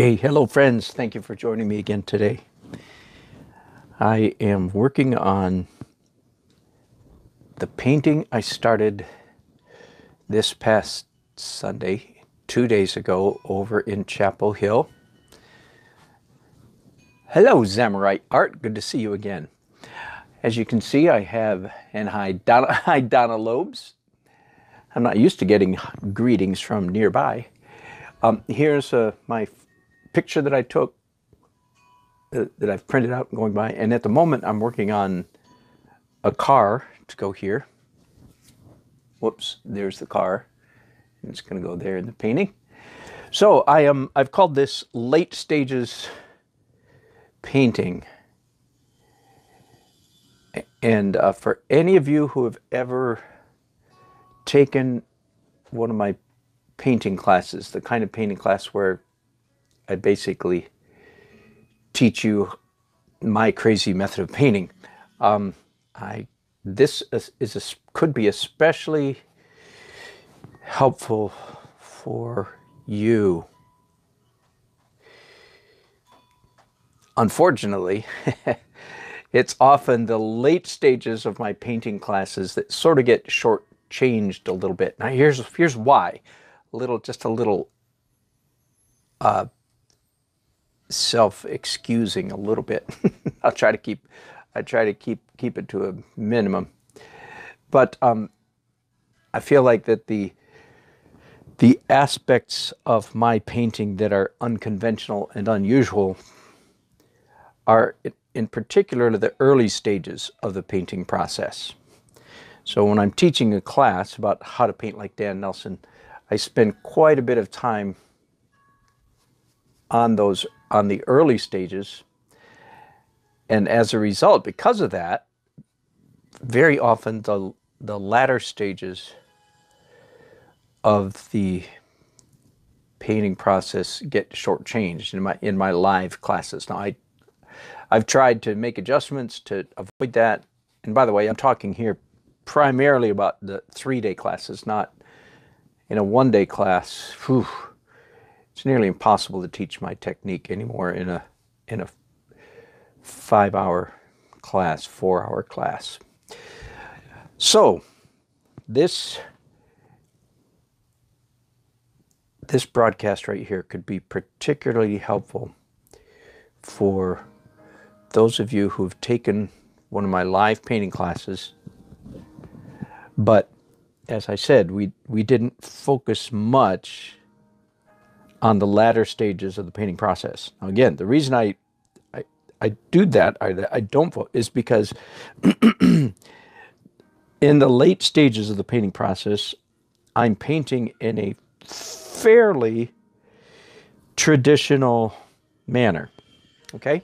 Hey, hello friends. Thank you for joining me again today. I am working on the painting I started this past Sunday, 2 days ago, over in Chapel Hill. Hello, Samurai Art. Good to see you again. As you can see, I have an hi Donna Lobes. I'm not used to getting greetings from nearby. Here's my picture that I took that I've printed out and going by. And at the moment, I'm working on a car to go here. Whoops, there's the car. It's going to go there in the painting. So I've called this late stages painting. And for any of you who have ever taken one of my painting classes, the kind of painting class where I basically teach you my crazy method of painting, this could be especially helpful for you. Unfortunately, it's often the late stages of my painting classes that sort of get shortchanged a little bit. Now here's why. Just a little self-excusing a little bit. I try to keep it to a minimum. But I feel like that the aspects of my painting that are unconventional and unusual are in particular the early stages of the painting process. So when I'm teaching a class about how to paint like Dan Nelson, I spend quite a bit of time on the early stages. And as a result, because of that, very often the latter stages of the painting process get shortchanged in my live classes. Now I've tried to make adjustments to avoid that. And by the way, I'm talking here primarily about the 3-day classes, not in a 1-day class. Whew, it's nearly impossible to teach my technique anymore in a 5-hour class, 4-hour class. So this broadcast right here could be particularly helpful for those of you who've taken one of my live painting classes, but as I said, we didn't focus much on the latter stages of the painting process. Now again, the reason I do that, I don't vote, is because in the late stages of the painting process, I'm painting in a fairly traditional manner, okay?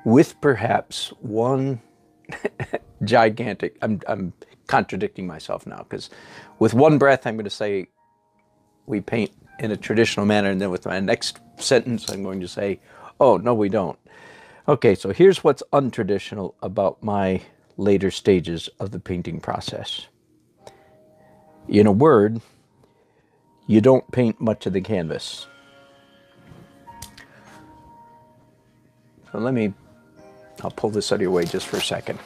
With perhaps one gigantic, I'm contradicting myself now, because with one breath I'm going to say we paint in a traditional manner, and then with my next sentence I'm going to say, oh, no, we don't. Okay, so here's what's untraditional about my later stages of the painting process. In a word, you don't paint much of the canvas. So I'll pull this out of your way just for a second.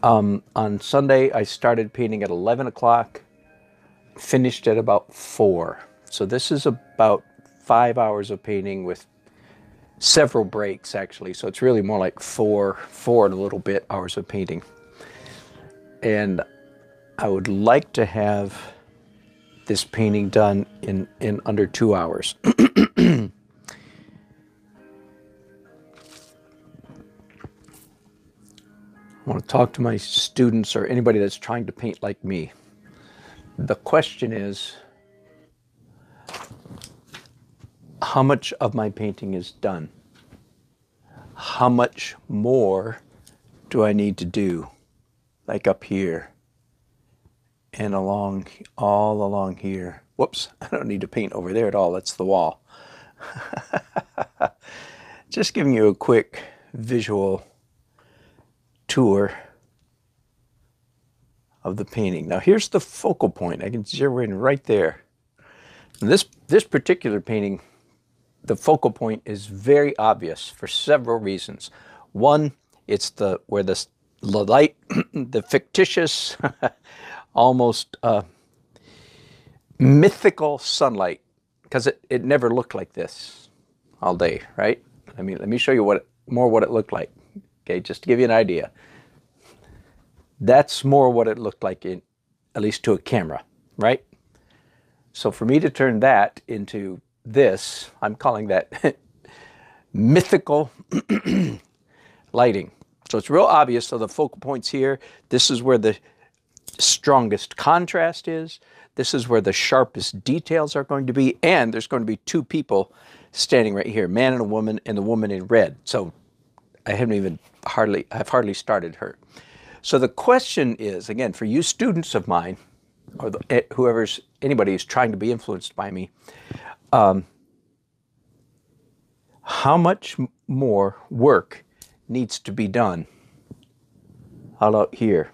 On Sunday, I started painting at 11 o'clock, finished at about 4. So this is about 5 hours of painting with several breaks, actually. So it's really more like 4 and a little bit hours of painting. And I would like to have this painting done in under 2 hours. I want to talk to my students or anybody that's trying to paint like me. The question is, how much of my painting is done? How much more do I need to do? Like up here and all along here. Whoops, I don't need to paint over there at all. That's the wall. Just giving you a quick visual tour of the painting. Now here's the focal point. I can zero in right there. This particular painting, the focal point is very obvious for several reasons. One, it's where the light, the fictitious, almost mythical sunlight, because it never looked like this all day, right? I mean, let me show you what it looked like. Okay, just to give you an idea. That's more what it looked like at least to a camera, right? So for me to turn that into this, I'm calling that mythical lighting. So it's real obvious. So the focal point's here. This is where the strongest contrast is. This is where the sharpest details are going to be. And there's going to be two people standing right here, man and a woman, and the woman in red. So I've hardly started her. So the question is, again, for you students of mine, or anybody who's trying to be influenced by me, how much more work needs to be done out here?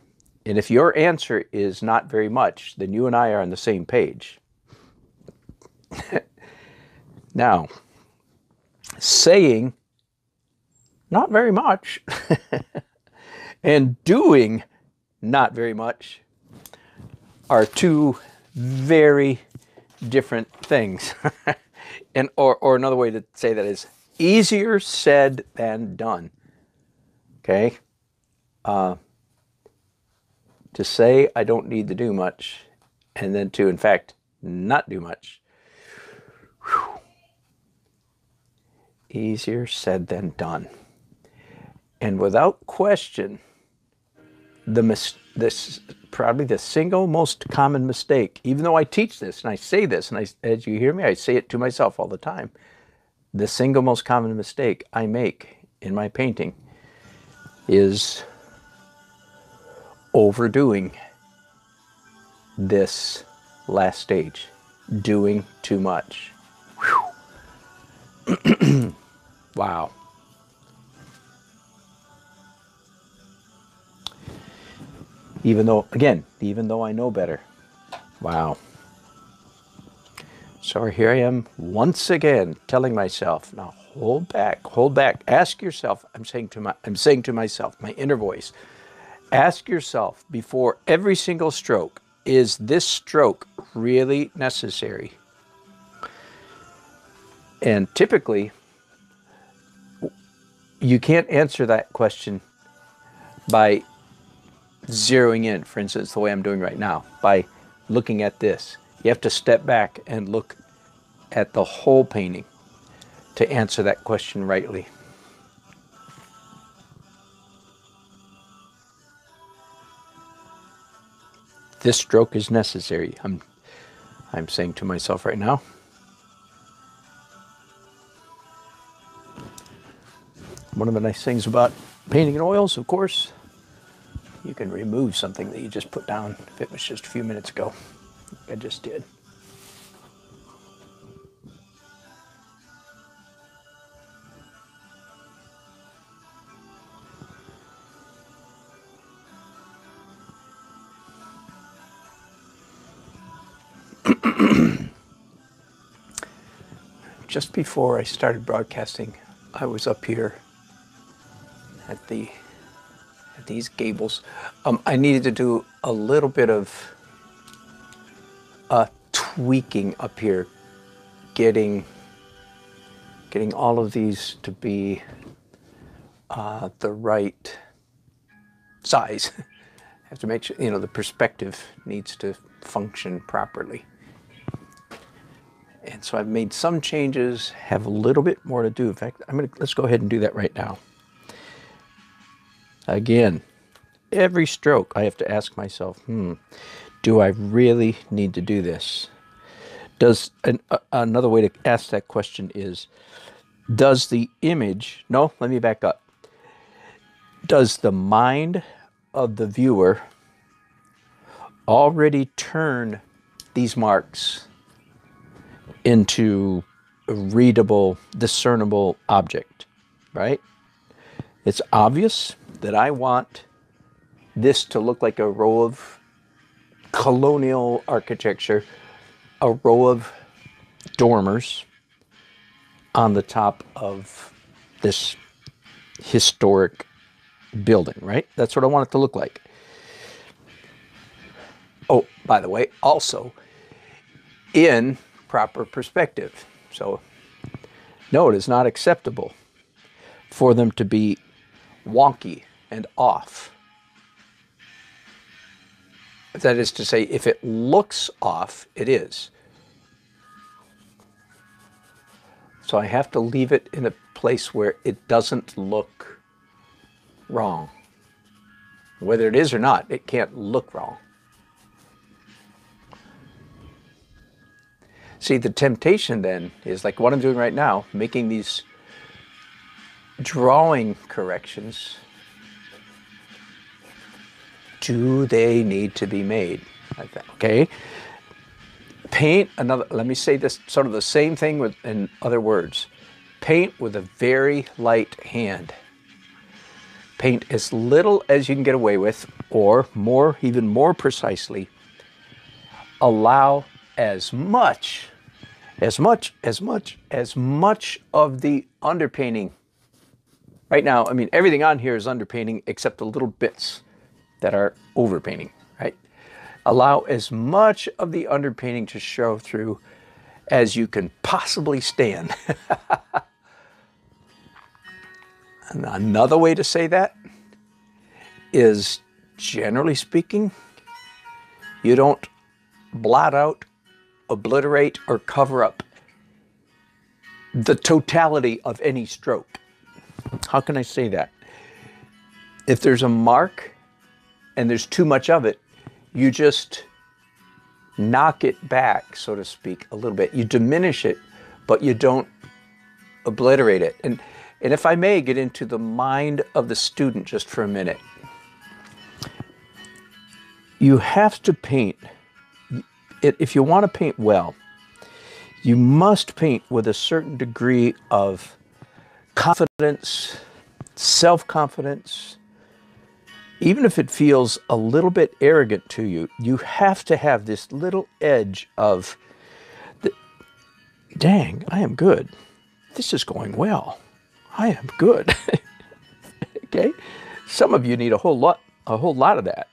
And if your answer is not very much, then you and I are on the same page. Now, saying not very much and doing not very much are two very different things. And or another way to say that is easier said than done. Okay? To say I don't need to do much, and then to, in fact, not do much. Whew. Easier said than done. And without question, this probably the single most common mistake, even though I teach this and I say this, and as you hear me, I say it to myself all the time, the single most common mistake I make in my painting is overdoing this last stage, doing too much. Wow. Even though I know better. Wow. So here I am once again telling myself, now hold back. Ask yourself, I'm saying to myself, my inner voice, ask yourself before every single stroke, is this stroke really necessary? And typically, you can't answer that question by zeroing in, for instance, the way I'm doing right now, by looking at this. You have to step back and look at the whole painting to answer that question rightly. This stroke is necessary, I'm saying to myself right now. One of the nice things about painting in oils, of course, you can remove something that you just put down if it was just a few minutes ago. I just did. Just before I started broadcasting, I was up here at these gables. I needed to do a little bit of tweaking up here, getting all of these to be the right size. I have to make sure, the perspective needs to function properly. And so I've made some changes, have a little bit more to do. In fact, let's go ahead and do that right now. Again, every stroke I have to ask myself, do I really need to do this? Another way to ask that question is, does the image, no, let me back up. Does the mind of the viewer already turn these marks into a readable, discernible object, right? It's obvious that I want this to look like a row of colonial architecture, a row of dormers on the top of this historic building, right? That's what I want it to look like. Oh, by the way, also in proper perspective. So, no, it is not acceptable for them to be wonky and off. That is to say, if it looks off, it is. So I have to leave it in a place where it doesn't look wrong. Whether it is or not, it can't look wrong. See, the temptation then is like what I'm doing right now, making these drawing corrections. Do they need to be made? Like that, okay? Paint another, let me say this, sort of the same thing with, in other words. Paint with a very light hand. Paint as little as you can get away with, or more, even more precisely, allow as much of the underpainting. Right now, I mean, everything on here is underpainting except the little bits that are overpainting, right? Allow as much of the underpainting to show through as you can possibly stand. And another way to say that is, generally speaking, you don't blot out, obliterate, or cover up the totality of any stroke. How can I say that? If there's a mark and there's too much of it, you just knock it back, so to speak, a little bit. You diminish it, but you don't obliterate it. And if I may get into the mind of the student just for a minute. You have to paint, if you want to paint well, you must paint with a certain degree of confidence, self-confidence. Even if it feels a little bit arrogant to you, you have to have this little edge of, dang, I am good. This is going well. I am good. Okay? Some of you need a whole lot of that.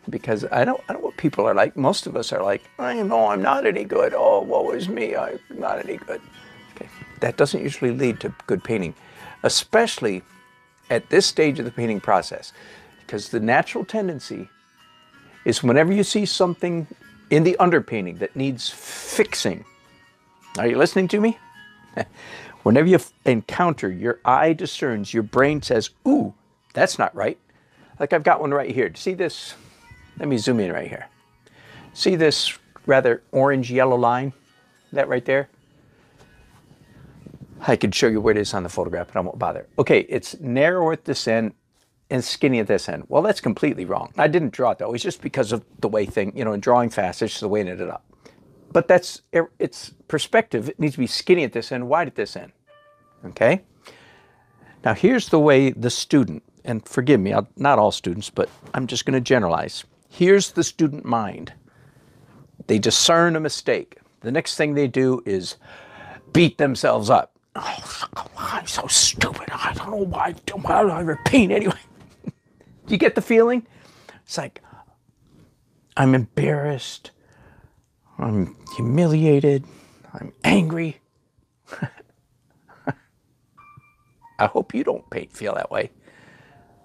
Because I know what people are like. Most of us are like, I know I'm not any good. Oh, woe is me, I'm not any good. Okay. That doesn't usually lead to good painting, especially at this stage of the painting process, because the natural tendency is whenever you see something in the underpainting that needs fixing, are you listening to me? Whenever you encounter, your eye discerns, your brain says, ooh, that's not right. Like I've got one right here. See this? Let me zoom in right here. See this rather orange-yellow line? That right there? I could show you where it is on the photograph, but I won't bother. Okay, it's narrow at this end and skinny at this end. Well, that's completely wrong. I didn't draw it, though. It's just because of the way in drawing fast, it's just the way it ended up. But it's perspective. It needs to be skinny at this end, wide at this end. Okay? Now, here's the way the student, and forgive me, not all students, but I'm just going to generalize. Here's the student mind. They discern a mistake. The next thing they do is beat themselves up. Oh, I'm so stupid. I don't know why I repeat anyway. Do you get the feeling? It's like, I'm embarrassed. I'm humiliated. I'm angry. I hope you don't feel that way.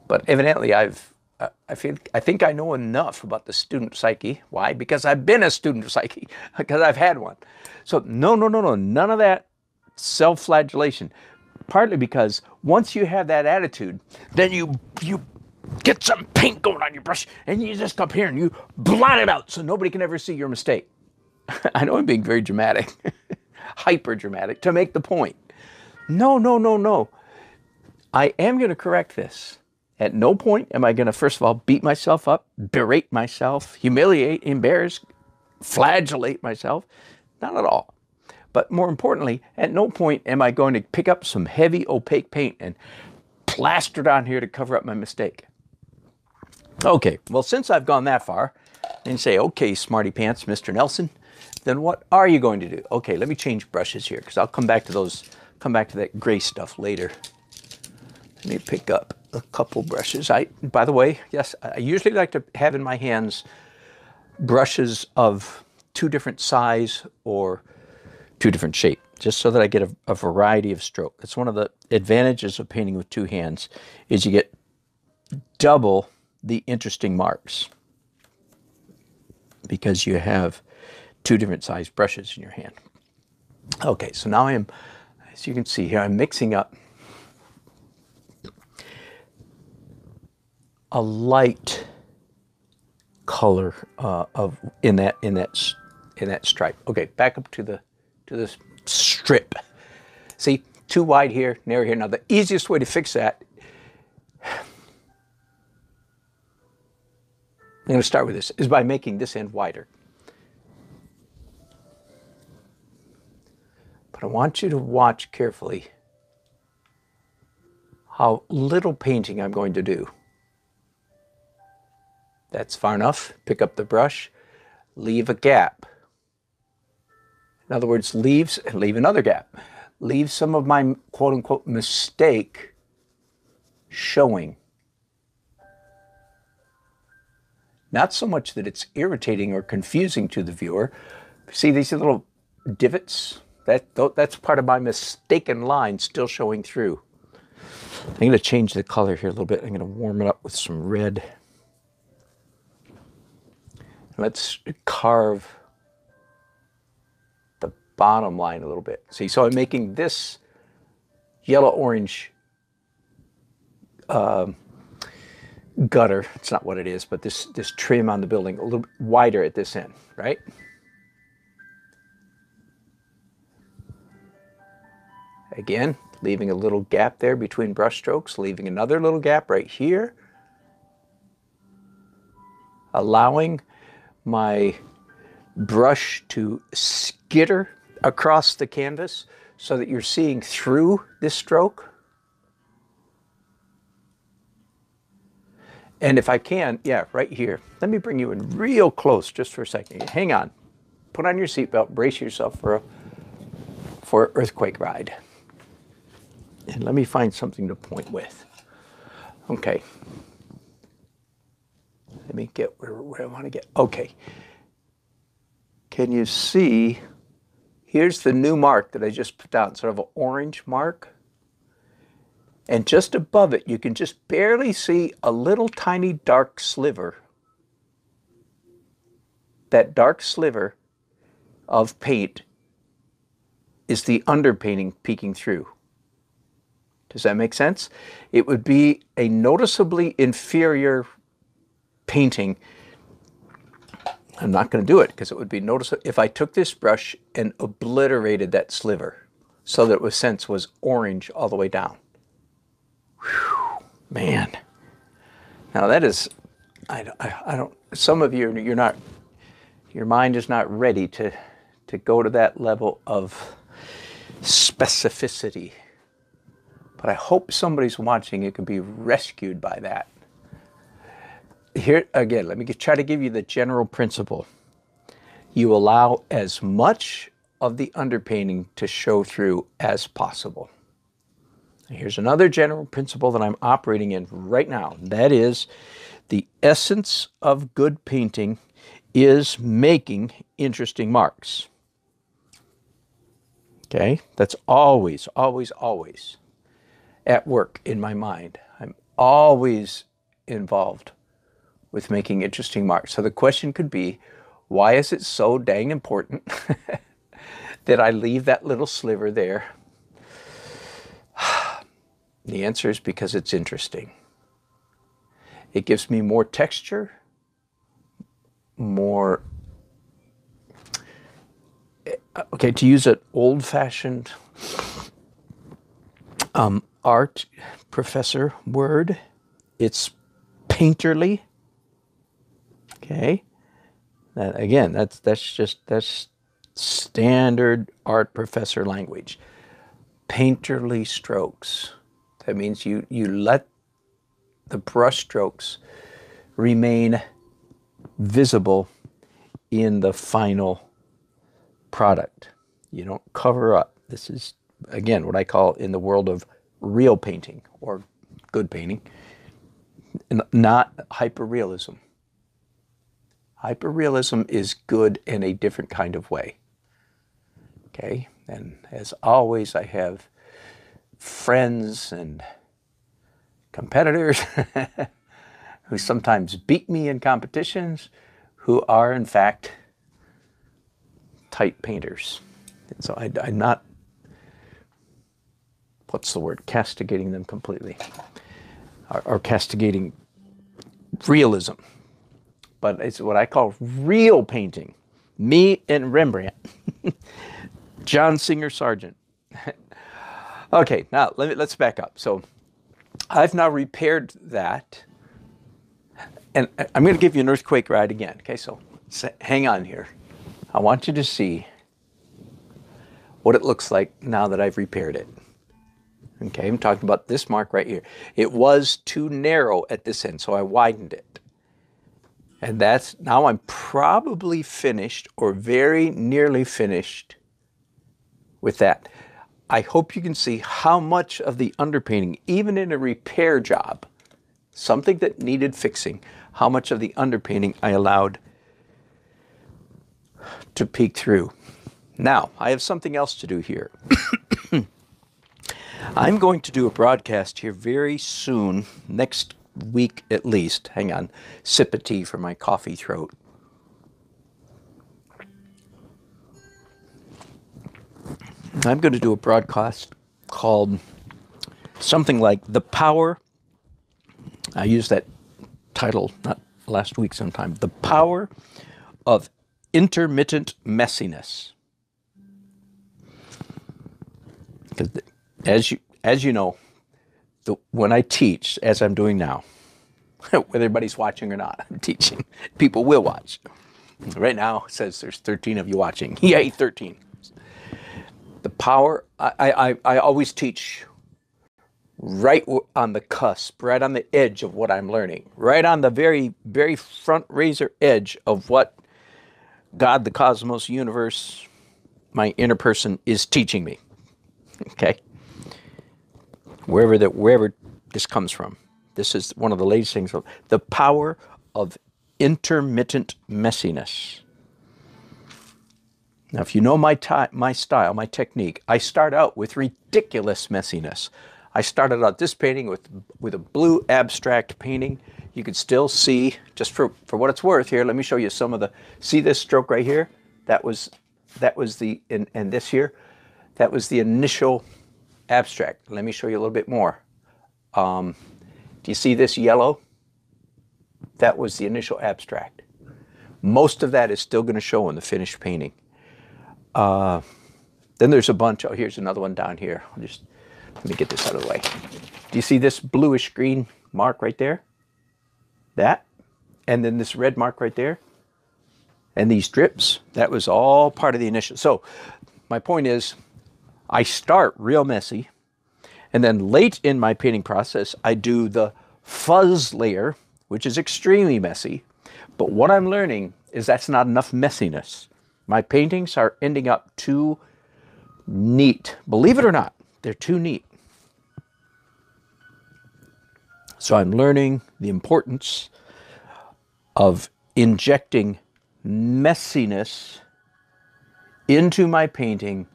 But evidently I think I know enough about the student psyche. Why? Because I've been a student psyche. Because I've had one. So no, none of that self-flagellation. Partly because once you have that attitude, then you get some paint going on your brush and you just up here and you blot it out so nobody can ever see your mistake. I know I'm being very dramatic, hyper dramatic, to make the point. No. I am going to correct this. At no point am I going to, first of all, beat myself up, berate myself, humiliate, embarrass, flagellate myself. Not at all. But more importantly, at no point am I going to pick up some heavy opaque paint and plaster it on here to cover up my mistake. Okay, well, since I've gone that far, and say, okay, smarty pants, Mr. Nelson, then what are you going to do? Okay, let me change brushes here because I'll come back to that gray stuff later. Let me pick up a couple brushes. By the way, yes, I usually like to have in my hands brushes of 2 different size or 2 different shape, just so that I get a variety of stroke. That's one of the advantages of painting with 2 hands, is you get double the interesting marks because you have 2 different size brushes in your hand. Okay, so now as you can see here, I'm mixing up a light color in that stripe. Okay, back up to this strip. See, too wide here, narrow here. Now the easiest way to fix that, I'm going to start with this, is by making this end wider. But I want you to watch carefully how little painting I'm going to do. That's far enough. Pick up the brush, leave a gap. In other words, leave another gap. Leave some of my quote-unquote mistake showing. Not so much that it's irritating or confusing to the viewer. See these little divots? That's part of my mistaken line still showing through. I'm going to change the color here a little bit. I'm going to warm it up with some red. Let's carve the bottom line a little bit. See, so I'm making this yellow-orange gutter. It's not what it is, but this trim on the building a little bit wider at this end, right? Again, leaving a little gap there between brush strokes, leaving another little gap right here, allowing my brush to skitter across the canvas so that you're seeing through this stroke. And if I can, yeah, right here. Let me bring you in real close just for a second. Hang on. Put on your seatbelt, brace yourself for an earthquake ride. And let me find something to point with. Okay. Let me get where I want to get. Okay. Can you see? Here's the new mark that I just put down, sort of an orange mark. And just above it, you can just barely see a little tiny dark sliver. That dark sliver of paint is the underpainting peeking through. Does that make sense? It would be a noticeably inferior painting. I'm not going to do it because it would be noticeable if I took this brush and obliterated that sliver so that it sense was orange all the way down. Whew, man. Now that is, I don't, some of you, your mind is not ready to go to that level of specificity. But I hope somebody's watching it can be rescued by that. Here, again, let me try to give you the general principle. You allow as much of the underpainting to show through as possible. Here's another general principle that I'm operating in right now. That is, the essence of good painting is making interesting marks. Okay? That's always, always, always at work in my mind. I'm always involved with making interesting marks. So the question could be, why is it so dang important that I leave that little sliver there? The answer is because it's interesting. It gives me more texture, more, okay, to use an old-fashioned art professor word, it's painterly. Okay, again, that's standard art professor language. Painterly strokes. That means you let the brush strokes remain visible in the final product. You don't cover up. This is, again, what I call in the world of real painting or good painting, not hyperrealism. Hyperrealism is good in a different kind of way. Okay, and as always, I have friends and competitors who sometimes beat me in competitions who are, in fact, tight painters. And so I'm not, what's the word, castigating them completely, or castigating realism. But it's what I call real painting. Me and Rembrandt. John Singer Sargent. Okay, now let's back up. So I've now repaired that, and I'm going to give you an earthquake ride again. Okay, so hang on here. I want you to see what it looks like now that I've repaired it. Okay, I'm talking about this mark right here. It was too narrow at this end, so I widened it. And that's, now I'm probably finished or very nearly finished with that. I hope you can see how much of the underpainting, even in a repair job, something that needed fixing, how much of the underpainting I allowed to peek through. Now, I have something else to do here. I'm going to do a broadcast here very soon, next week at least. Hang on, sip of tea for my coffee throat. I'm going to do a broadcast called something like The Power, I used that title not last week sometime, The Power of Intermittent Messiness. Because as you know, when I teach, as I'm doing now, whether anybody's watching or not, I'm teaching. People will watch. Right now, it says there's 13 of you watching. Yay, 13. The power, I always teach right on the cusp, right on the edge of what I'm learning, right on the very, very front razor edge of what God, the cosmos, universe, my inner person is teaching me. Okay? Wherever this comes from. This is one of the latest things. The power of intermittent messiness. Now, if you know my style, my technique, I start out with ridiculous messiness. I started out this painting with a blue abstract painting. You can still see, just for what it's worth here, let me show you some of the, see this stroke right here? That was the, and this here, that was the initial abstract. Let me show you a little bit more. Do you see this yellow? That was the initial abstract. Most of that is still going to show in the finished painting. Then there's a bunch. Oh, here's another one down here. Let me get this out of the way. Do you see this bluish green mark right there? That. And then this red mark right there. And these drips. That was all part of the initial. So my point is, I start real messy. And then late in my painting process, I do the fuzz layer, which is extremely messy. But what I'm learning is that's not enough messiness. My paintings are ending up too neat. Believe it or not, they're too neat. So I'm learning the importance of injecting messiness into my painting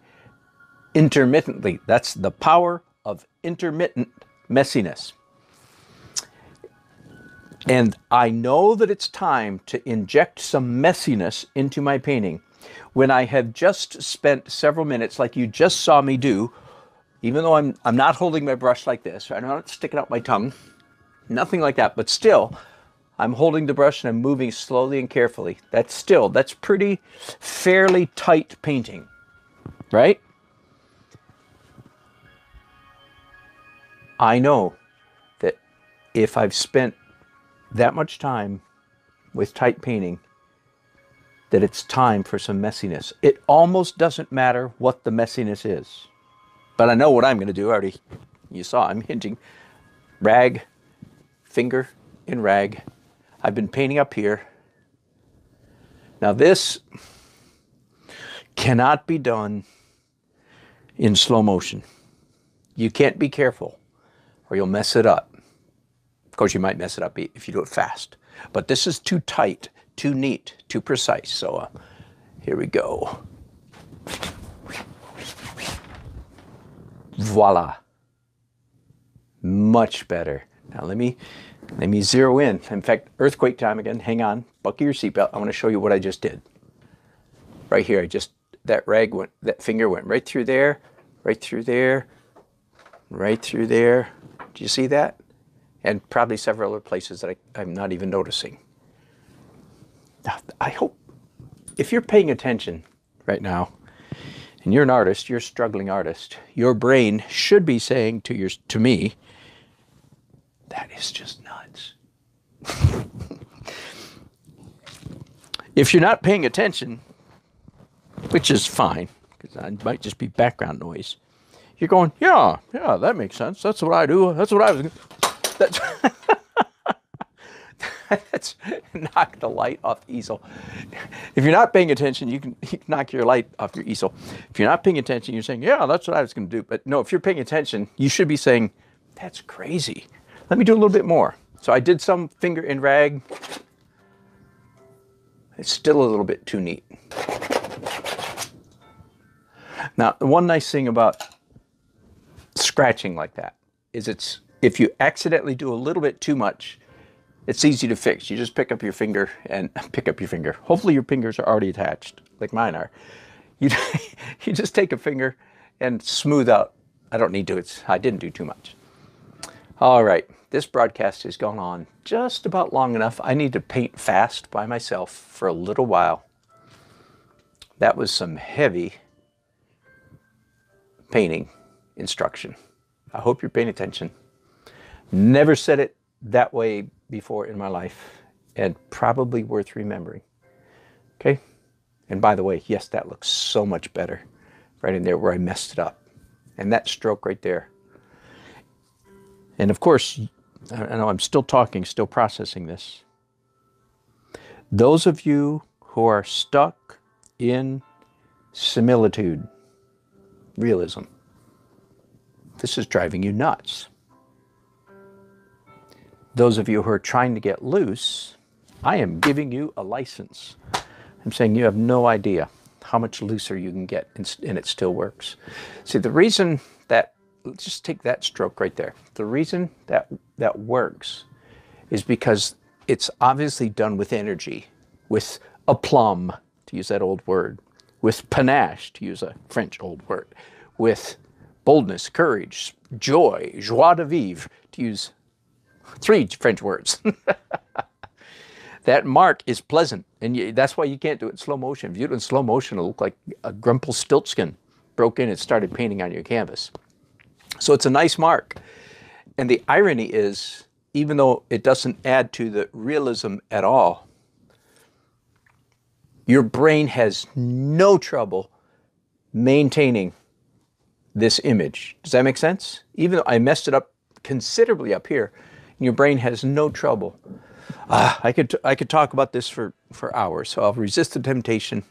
intermittently. That's the power of intermittent messiness. And I know that it's time to inject some messiness into my painting when I have just spent several minutes, like you just saw me do, even though I'm not holding my brush like this, I'm not sticking out my tongue, nothing like that, but still, I'm holding the brush and I'm moving slowly and carefully. That's pretty fairly tight painting, right? I know that if I've spent that much time with tight painting, that it's time for some messiness. It almost doesn't matter what the messiness is. But I know what I'm going to do. You saw, I'm hinting. Rag, finger in rag. I've been painting up here. Now this cannot be done in slow motion. You can't be careful or you'll mess it up. Of course, you might mess it up if you do it fast. But this is too tight, too neat, too precise. So here we go. Voila. Much better. Now let me zero in. In fact, earthquake time again. Hang on. Buckle your seatbelt. I want to show you what I just did. Right here, that finger went right through there, right through there, right through there. Do you see that? And probably several other places that I'm not even noticing. Now, I hope, if you're paying attention right now, and you're an artist, you're a struggling artist, your brain should be saying to me, that is just nuts. If you're not paying attention, which is fine, because it might just be background noise, you're going, yeah, that makes sense. That's what I do. That's what I was. That's knock the light off the easel. If you're not paying attention, you can knock your light off your easel. If you're not paying attention, you're saying, yeah, that's what I was going to do. But no, if you're paying attention, you should be saying, that's crazy. Let me do a little bit more. So I did some finger in rag. It's still a little bit too neat. Now, the one nice thing about scratching like that is if you accidentally do a little bit too much, it's easy to fix. You just pick up your finger and Hopefully your fingers are already attached, like mine are. You just take a finger and smooth out. I don't need to. I didn't do too much. All right. This broadcast has gone on just about long enough. I need to paint fast by myself for a little while. That was some heavy painting instruction. I hope you're paying attention. Never said it that way before in my life, and probably worth remembering. Okay? And by the way, yes, that looks so much better right in there where I messed it up. And that stroke right there. And of course, I know I'm still talking, still processing this. Those of you who are stuck in similitude, realism, this is driving you nuts. Those of you who are trying to get loose, I am giving you a license. I'm saying you have no idea how much looser you can get and it still works. See, the reason that, let's just take that stroke right there. The reason that works is because it's obviously done with energy, with aplomb, to use that old word, with panache, to use a French old word, with boldness, courage, joy, joie de vivre, to use 3 French words. That mark is pleasant, and that's why you can't do it in slow motion. If you do it in slow motion, it'll look like a Grumpelstiltskin broke in and started painting on your canvas. So it's a nice mark. And the irony is, even though it doesn't add to the realism at all, your brain has no trouble maintaining this image. Does that make sense? Even though I messed it up considerably up here, your brain has no trouble. I could talk about this for hours, so I'll resist the temptation.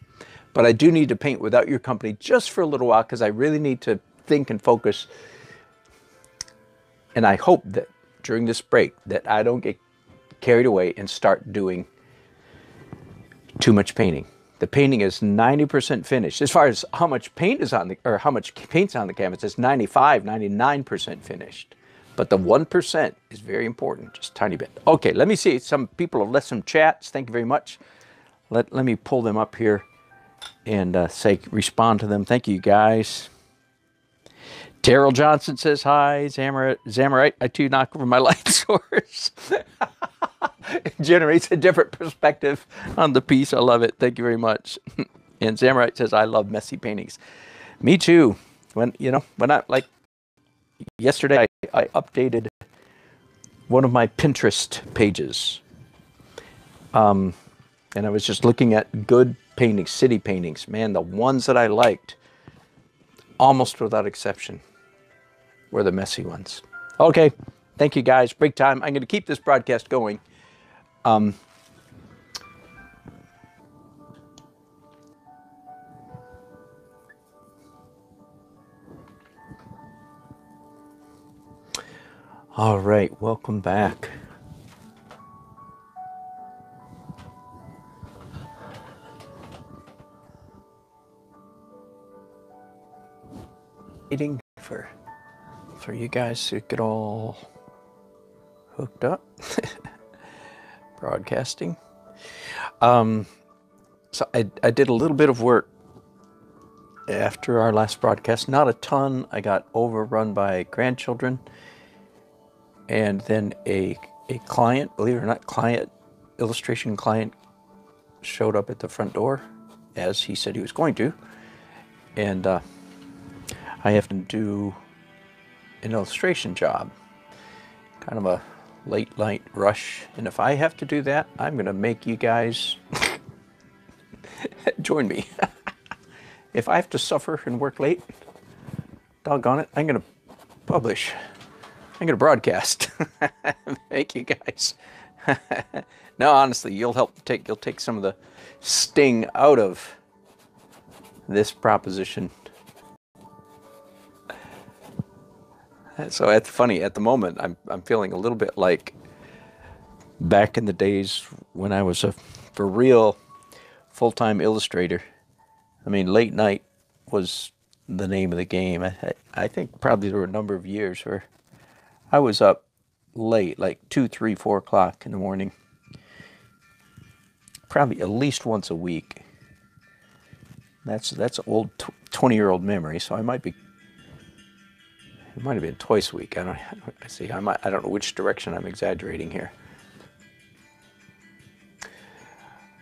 But I do need to paint without your company just for a little while, because I really need to think and focus. And I hope that during this break that I don't get carried away and start doing too much painting. The painting is 90% finished. As far as how much paint is on how much paint's on the canvas, it's 95, 99% finished. But the 1% is very important, just a tiny bit. Okay, let me see. Some people have left some chats. Thank you very much. Let me pull them up here and respond to them. Thank you, guys. Terrell Johnson says hi. Zamorite, I too knock over my light source. It generates a different perspective on the piece. I love it. Thank you very much. And Zamorite says, I love messy paintings. Me too. When I, like yesterday, I updated one of my Pinterest pages. And I was just looking at good paintings, city paintings. Man, the ones that I liked, almost without exception, were the messy ones. Okay, thank you guys. Break time. I'm going to keep this broadcast going. All right, welcome back. Waiting for you guys to get all hooked up. Broadcasting. So I did a little bit of work after our last broadcast. Not a ton. I got overrun by grandchildren. And then a client, believe it or not, illustration client showed up at the front door, as he said he was going to. And I have to do an illustration job. Kind of a late night rush. And if I have to do that, I'm going to make you guys join me. If I have to suffer and work late, doggone it, I'm going to publish. I'm going to broadcast. Thank you guys. No, honestly, you'll take some of the sting out of this proposition. So it's funny, at the moment, I'm feeling a little bit like back in the days when I was a for real full-time illustrator. I mean, late night was the name of the game. I think probably there were a number of years where I was up late, like 2, 3, 4 o'clock in the morning. Probably at least once a week. That's old 20-year-old memory, so it might have been twice a week. I don't know which direction I'm exaggerating here.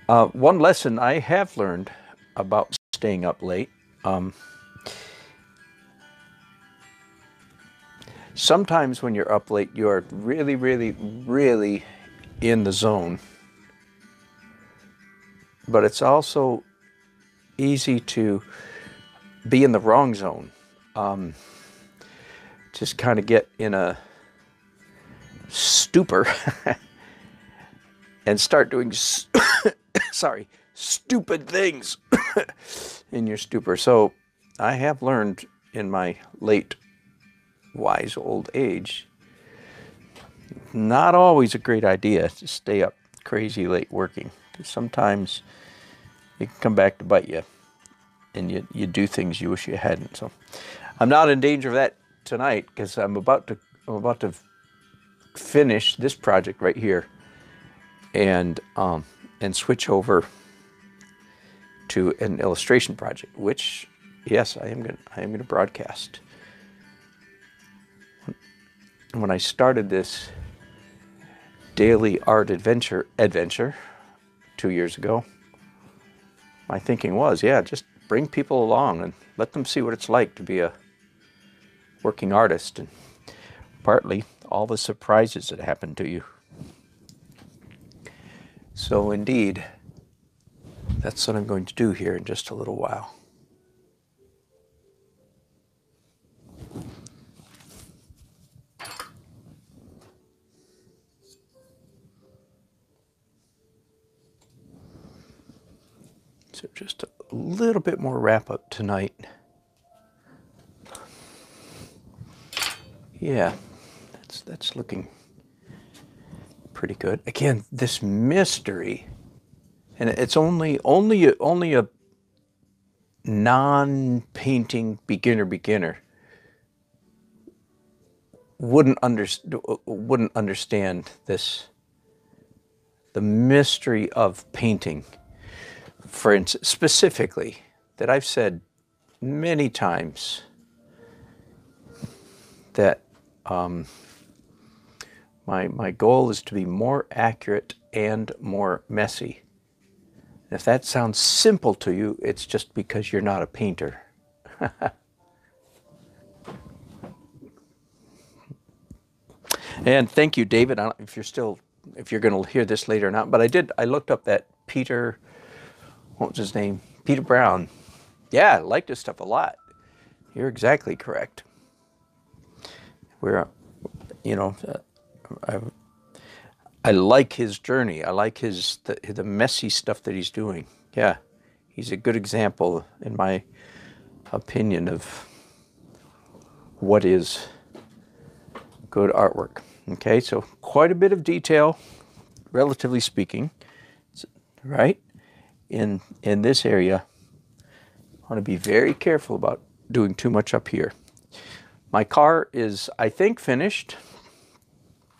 One lesson I have learned about staying up late. Sometimes when you're up late, you're really, really, really in the zone. But it's also easy to be in the wrong zone. Just kind of get in a stupor and start doing stupid things in your stupor. So I have learned in my late wise old age, not always a great idea to stay up crazy late working. Sometimes it can come back to bite you, and you do things you wish you hadn't. So I'm not in danger of that tonight, because I'm about to finish this project right here, and switch over to an illustration project, which, yes, I am going to broadcast. When I started this daily art adventure 2 years ago, my thinking was, yeah, just bring people along and let them see what it's like to be a working artist, and partly all the surprises that happen to you. So indeed, that's what I'm going to do here in just a little while. So just a little bit more wrap up tonight. Yeah, that's looking pretty good. Again, this mystery, and it's only a non-painting beginner wouldn't understand this, the mystery of painting. For instance, specifically, that I've said many times that my goal is to be more accurate and more messy. And if that sounds simple to you, it's just because you're not a painter. And thank you, David. I don't know if you're going to hear this later or not, but I looked up that Peter, what was his name? Peter Brown. Yeah, I liked his stuff a lot. You're exactly correct. I like his journey. I like the messy stuff that he's doing. Yeah, he's a good example, in my opinion, of what is good artwork. Okay, so quite a bit of detail, relatively speaking, right? In this area, I want to be very careful about doing too much up here. My car is, I think, finished.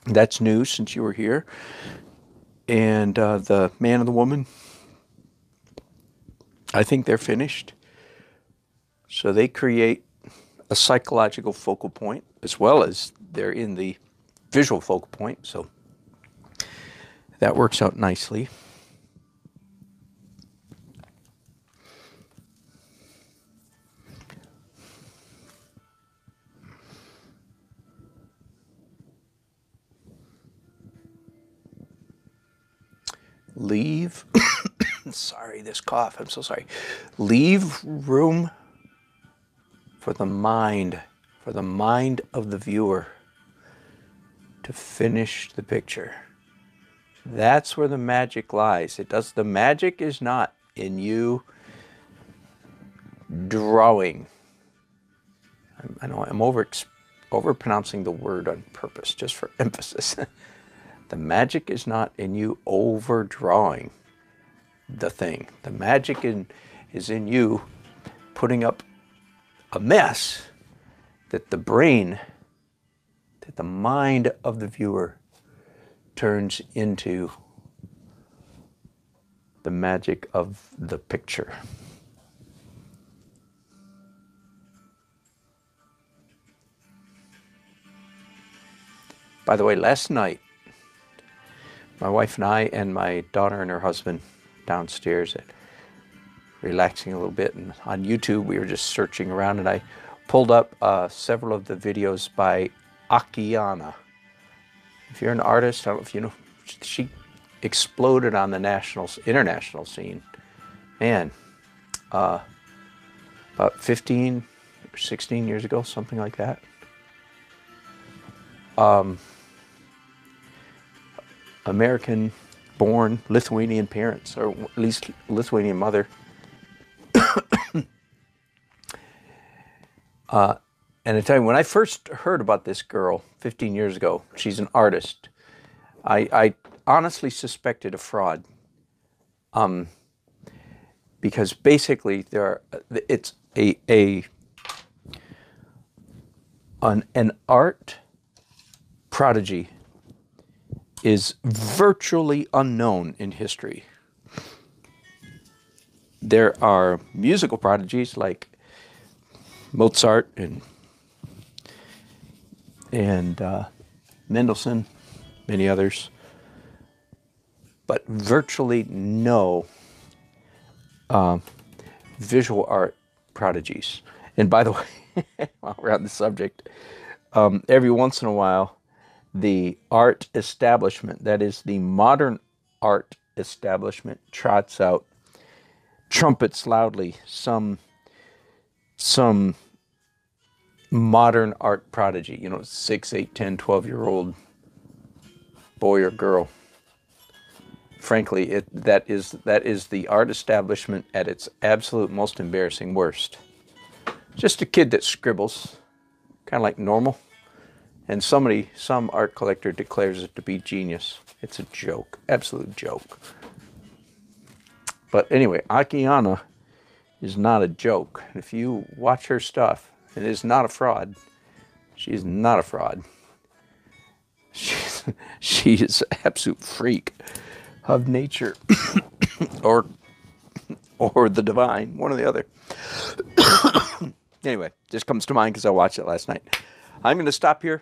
That's new since you were here. And the man and the woman, I think they're finished. So they create a psychological focal point as well as they're in the visual focal point. So that works out nicely. Leave, sorry, this cough, I'm so sorry. Leave room for the mind of the viewer to finish the picture. That's where the magic lies. The magic is not in you drawing. I know I'm over pronouncing the word on purpose, just for emphasis. The magic is not in you overdrawing the thing. The magic is in you putting up a mess that the mind of the viewer turns into the magic of the picture. By the way, last night, my wife and I and my daughter and her husband downstairs relaxing a little bit, and on YouTube we were just searching around, and I pulled up several of the videos by Akiana. If you're an artist, I don't know if you know, she exploded on the international scene. Man, about 15 or 16 years ago, something like that. American-born Lithuanian parents, or at least Lithuanian mother. And I tell you, when I first heard about this girl 15 years ago, she's an artist, I honestly suspected a fraud. Because basically it's an art prodigy is virtually unknown in history. There are musical prodigies like Mozart and Mendelssohn, many others, but virtually no visual art prodigies. And by the way, while we're on the subject, every once in a while, the art establishment, that is the modern art establishment, trots out, trumpets loudly, some modern art prodigy, 6, 8, 10, 12-year-old boy or girl. Frankly, that is the art establishment at its absolute most embarrassing worst. Just a kid that scribbles, kind of like normal. And some art collector declares it to be genius. It's a joke, absolute joke. But anyway, Akiana is not a joke. If you watch her stuff, it is not a fraud. She is not a fraud. She is an absolute freak of nature, or the divine, one or the other. Anyway, this comes to mind because I watched it last night. I'm going to stop here.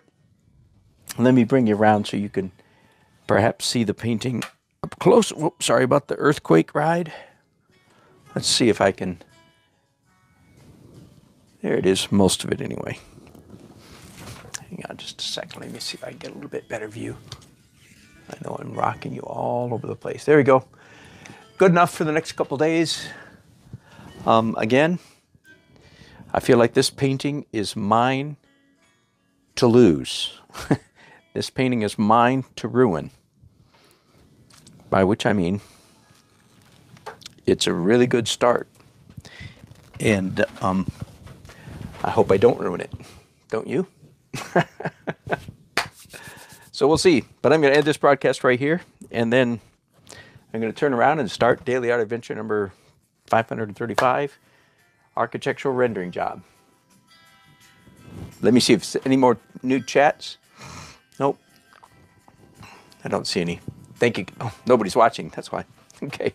Let me bring you around so you can perhaps see the painting up close. Whoops, sorry about the earthquake ride. Let's see if I can. There it is, most of it anyway. Hang on just a second. Let me see if I can get a little bit better view. I know I'm rocking you all over the place. There we go. Good enough for the next couple days. Again, I feel like this painting is mine to lose. This painting is mine to ruin. By which I mean, it's a really good start. And I hope I don't ruin it. Don't you? So So we'll see. But I'm going to end this broadcast right here, and then I'm going to turn around and start Daily Art Adventure number 535, architectural rendering job. Let me see if there's any more new chats. Nope. I don't see any. Thank you. Oh, nobody's watching. That's why. Okay.